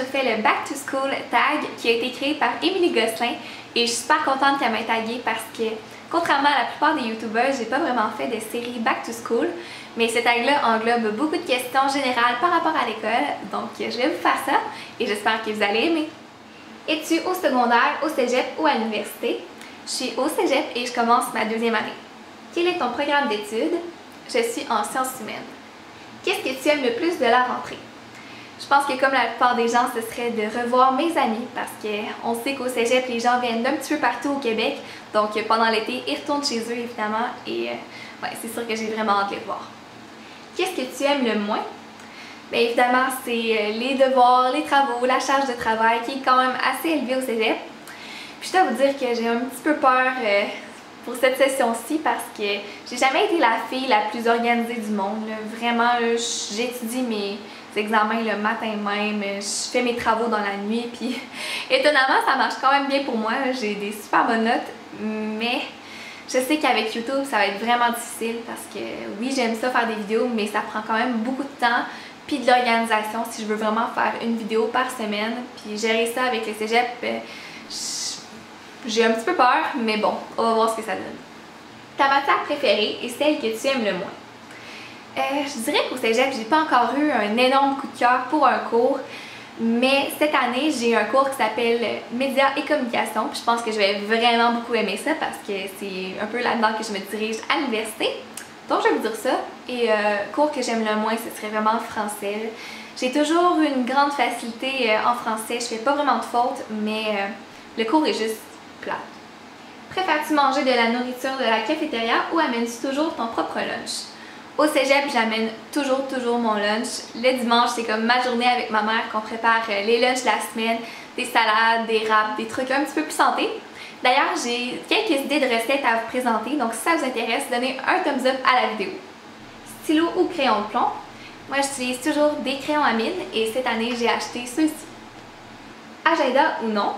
je fais le Back to School tag qui a été créé par Émilie Gosselin et je suis super contente qu'elle m'ait taguée parce que contrairement à la plupart des youtubeurs, j'ai pas vraiment fait de série Back to School, mais ce tag-là englobe beaucoup de questions générales par rapport à l'école, donc je vais vous faire ça et j'espère que vous allez aimer. Es-tu au secondaire, au cégep ou à l'université? Je suis au cégep et je commence ma deuxième année. Quel est ton programme d'études? Je suis en sciences humaines. Qu'est-ce que tu aimes le plus de la rentrée? Je pense que comme la plupart des gens, ce serait de revoir mes amis parce qu'on sait qu'au cégep, les gens viennent d'un petit peu partout au Québec. Donc pendant l'été, ils retournent chez eux évidemment et ouais, c'est sûr que j'ai vraiment hâte de les voir. Qu'est-ce que tu aimes le moins? Bien évidemment, c'est les devoirs, les travaux, la charge de travail qui est quand même assez élevée au cégep. Puis je dois vous dire que j'ai un petit peu peur pour cette session-ci parce que j'ai jamais été la fille la plus organisée du monde. Là. Vraiment, j'étudie mes examens le matin même, je fais mes travaux dans la nuit, puis étonnamment, ça marche quand même bien pour moi. J'ai des super bonnes notes, mais je sais qu'avec YouTube, ça va être vraiment difficile parce que oui, j'aime ça faire des vidéos, mais ça prend quand même beaucoup de temps puis de l'organisation si je veux vraiment faire une vidéo par semaine. Puis gérer ça avec le cégep, j'ai un petit peu peur, mais bon, on va voir ce que ça donne. Ta matière préférée est celle que tu aimes le moins? Je dirais qu'au cégep, j'ai pas encore eu un énorme coup de cœur pour un cours, mais cette année, j'ai un cours qui s'appelle Médias et communication, puis je pense que je vais vraiment beaucoup aimer ça parce que c'est un peu là-dedans que je me dirige à l'université. Donc je vais vous dire ça, et cours que j'aime le moins, ce serait vraiment français. J'ai toujours eu une grande facilité en français, je fais pas vraiment de fautes, mais le cours est juste plat. Préfères-tu manger de la nourriture de la cafétéria ou amènes-tu toujours ton propre lunch? Au cégep, j'amène toujours mon lunch. Le dimanche, c'est comme ma journée avec ma mère qu'on prépare les lunchs de la semaine, des salades, des wraps, des trucs un petit peu plus santé. D'ailleurs, j'ai quelques idées de recettes à vous présenter, donc si ça vous intéresse, donnez un thumbs up à la vidéo. Stylo ou crayon de plomb? Moi, j'utilise toujours des crayons à mine et cette année, j'ai acheté ceux-ci. Agenda ou non?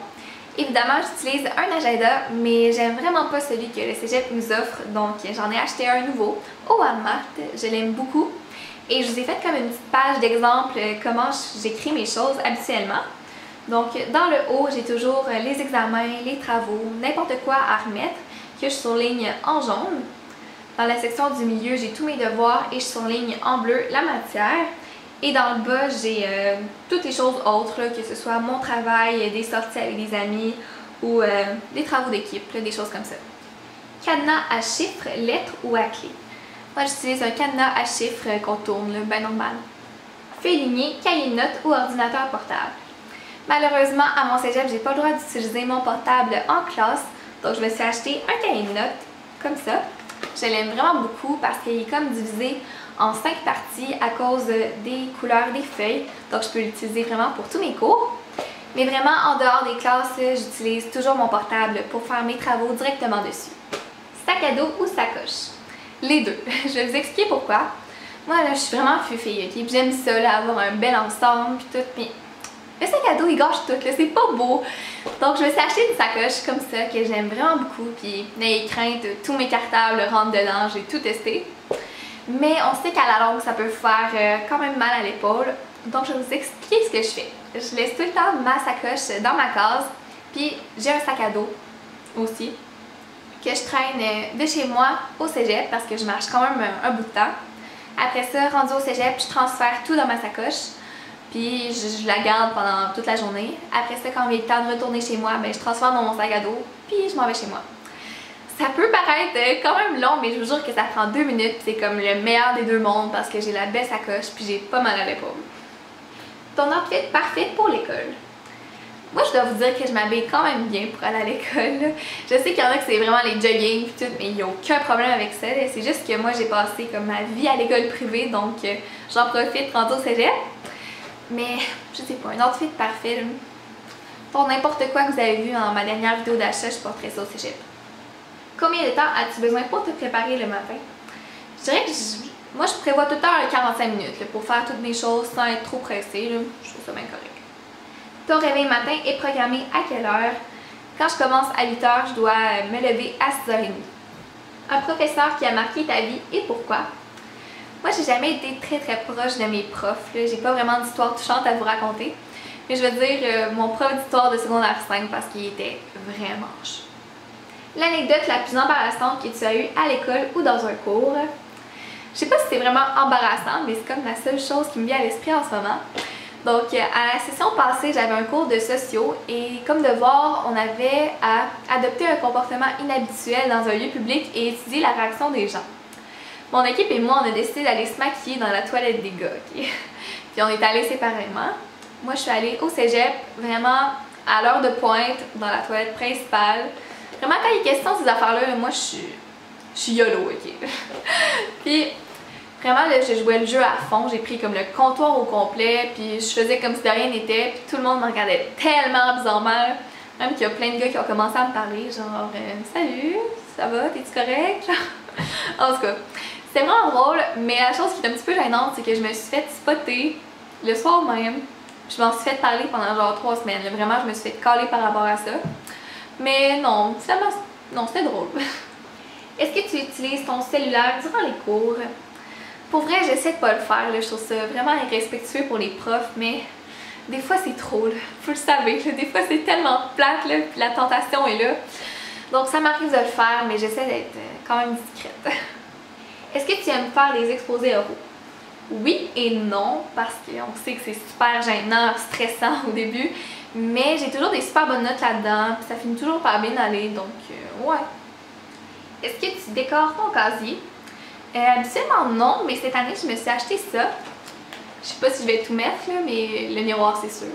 Évidemment, j'utilise un agenda, mais j'aime vraiment pas celui que le cégep nous offre, donc j'en ai acheté un nouveau au Walmart. Je l'aime beaucoup et je vous ai fait comme une petite page d'exemple comment j'écris mes choses habituellement. Donc dans le haut, j'ai toujours les examens, les travaux, n'importe quoi à remettre que je surligne en jaune. Dans la section du milieu, j'ai tous mes devoirs et je surligne en bleu la matière. Et dans le bas, j'ai toutes les choses autres, là, que ce soit mon travail, des sorties avec des amis ou des travaux d'équipe, des choses comme ça. Cadenas à chiffres, lettres ou à clé? Moi, j'utilise un cadenas à chiffres qu'on tourne, bien normal. Feuille lignée, cahier de notes ou ordinateur portable? Malheureusement, à mon cégep, j'ai pas le droit d'utiliser mon portable en classe, donc je me suis acheté un cahier de notes comme ça. Je l'aime vraiment beaucoup parce qu'il est comme divisé en 5 parties à cause des couleurs des feuilles, donc je peux l'utiliser vraiment pour tous mes cours. Mais vraiment, en dehors des classes, j'utilise toujours mon portable pour faire mes travaux directement dessus. Sac à dos ou sacoche? Les deux. Je vais vous expliquer pourquoi. Moi, là, je suis vraiment fufille, ok? J'aime ça, là, avoir un bel ensemble, puis tout, mais le sac à dos, il gâche tout, là, c'est pas beau. Donc, je me suis acheté une sacoche comme ça, que j'aime vraiment beaucoup, puis n'ayez crainte, tous mes cartables rentrent dedans, j'ai tout testé. Mais on sait qu'à la longue, ça peut faire quand même mal à l'épaule. Donc, je vais vous expliquer ce que je fais. Je laisse tout le temps ma sacoche dans ma case. Puis, j'ai un sac à dos aussi que je traîne de chez moi au cégep parce que je marche quand même un bout de temps. Après ça, rendu au cégep, je transfère tout dans ma sacoche. Puis, je la garde pendant toute la journée. Après ça, quand il est temps de retourner chez moi, ben, je transforme dans mon sac à dos. Puis, je m'en vais chez moi. Ça peut paraître quand même long, mais je vous jure que ça prend 2 minutes. C'est comme le meilleur des deux mondes parce que j'ai la belle sacoche puis j'ai pas mal à l'épaule. Ton outfit parfait pour l'école? Moi, je dois vous dire que je m'habille quand même bien pour aller à l'école. Je sais qu'il y en a que c'est vraiment les jogging et tout, mais il n'y a aucun problème avec ça. C'est juste que moi, j'ai passé comme ma vie à l'école privée, donc j'en profite rendu au cégep. Mais, je sais pas, un outfit parfait. Là. Pour n'importe quoi que vous avez vu dans ma dernière vidéo d'achat, je porterais ça au cégep. Combien de temps as-tu besoin pour te préparer le matin? Je dirais que moi, je prévois tout le temps 45 minutes là, pour faire toutes mes choses sans être trop pressée. Là. Je trouve ça bien correct. Ton réveil matin est programmé à quelle heure? Quand je commence à 8 h, je dois me lever à 6 h 30. Un professeur qui a marqué ta vie et pourquoi? Moi, j'ai jamais été très proche de mes profs. J'ai pas vraiment d'histoire touchante à vous raconter. Mais je veux dire mon prof d'histoire de secondaire 5 parce qu'il était vraiment moche. L'anecdote la plus embarrassante que tu as eue à l'école ou dans un cours. Je sais pas si c'est vraiment embarrassant, mais c'est comme la seule chose qui me vient à l'esprit en ce moment. Donc, à la session passée, j'avais un cours de sociaux et comme devoir, on avait à adopter un comportement inhabituel dans un lieu public et étudier la réaction des gens. Mon équipe et moi, on a décidé d'aller se maquiller dans la toilette des gars, ok? Puis on est allés séparément. Moi, je suis allée au cégep, vraiment à l'heure de pointe, dans la toilette principale. Vraiment, quand il est question de ces affaires-là, moi, je suis YOLO, ok? Puis, vraiment, là, je jouais le jeu à fond. J'ai pris comme le comptoir au complet, puis je faisais comme si de rien n'était, puis tout le monde me regardait tellement bizarrement. Même qu'il y a plein de gars qui ont commencé à me parler, genre salut, ça va, t'es-tu correct? En tout cas, c'était vraiment drôle, mais la chose qui est un petit peu gênante, c'est que je me suis fait spotter le soir même. Je m'en suis fait parler pendant genre 3 semaines. Là, vraiment, je me suis fait caler par rapport à ça. Mais non, finalement, non, c'était drôle. Est-ce que tu utilises ton cellulaire durant les cours? Pour vrai, j'essaie de pas le faire. Là. Je trouve ça vraiment irrespectueux pour les profs, mais des fois c'est trop. Là. Vous le savez, là. Des fois c'est tellement plate, là, puis la tentation est là. Donc ça m'arrive de le faire, mais j'essaie d'être quand même discrète. Est-ce que tu aimes faire des exposés oraux? Oui et non, parce qu'on sait que c'est super gênant, stressant au début, mais j'ai toujours des super bonnes notes là-dedans, puis ça finit toujours par bien aller, donc ouais. Est-ce que tu décores ton casier? Habituellement non, mais cette année je me suis acheté ça. Je sais pas si je vais tout mettre, là, mais le miroir c'est sûr.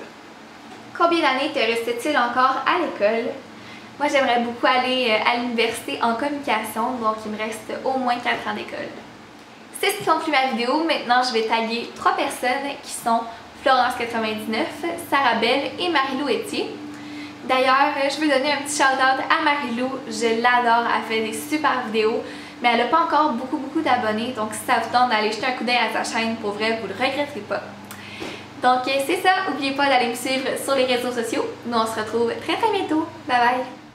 Combien d'années te reste-t-il encore à l'école? Moi j'aimerais beaucoup aller à l'université en communication, donc il me reste au moins 4 ans d'école. C'est ce qui conclut ma vidéo. Maintenant, je vais taguer 3 personnes qui sont Florence99, Sarah Belle et Marie-Lou Etier. D'ailleurs, je veux donner un petit shout-out à Marie-Lou. Je l'adore, elle fait des super vidéos, mais elle n'a pas encore beaucoup d'abonnés. Donc, si ça vous tente d'aller jeter un coup d'œil à sa chaîne, pour vrai, vous ne le regretterez pas. Donc, c'est ça. N'oubliez pas d'aller me suivre sur les réseaux sociaux. Nous, on se retrouve très bientôt. Bye bye!